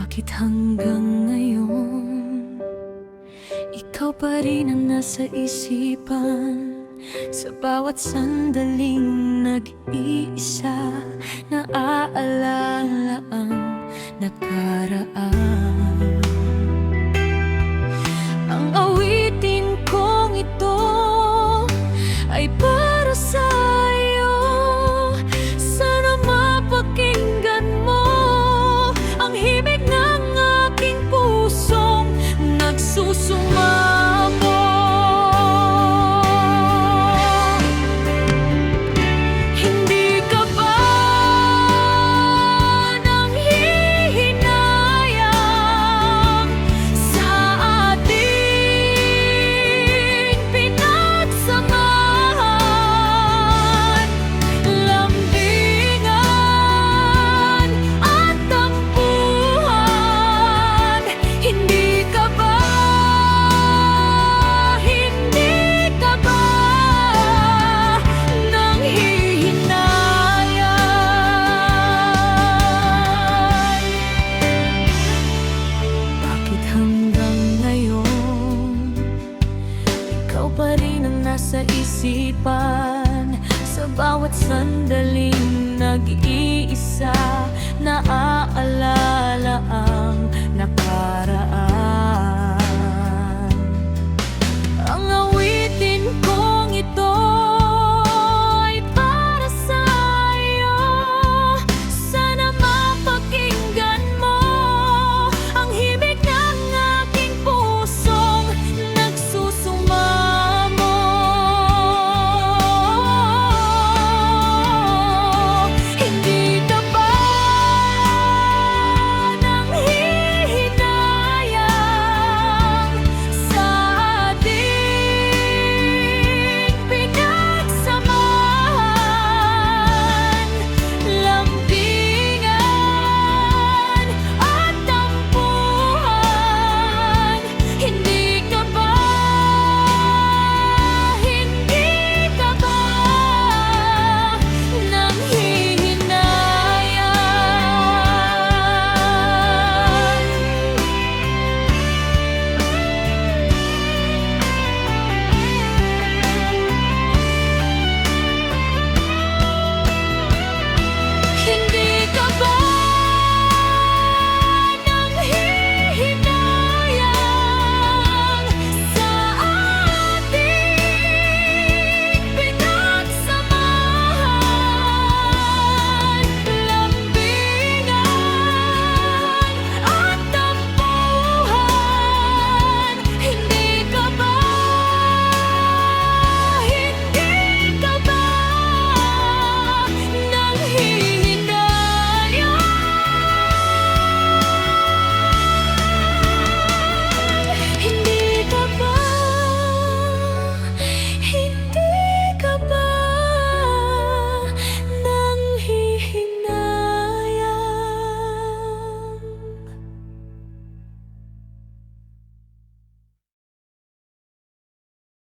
Bakit hanggang ngayon ikaw pa rin ang nasa isipan? Sa bawat sandaling nag-iisa, naaalala ang nakaraan. Ang awitin kong ito ay para sa'yo. Sana mapakinggan mo ang himig ng aking pusong nagsusumamo. Hindi ka ba nanghihinayang sa ating pinagsamahan? Lambingan at tampuhan. Hindi ka ba Bakit hanggang ngayon ikaw pa rin ang nasa isipan? Sa bawat sandali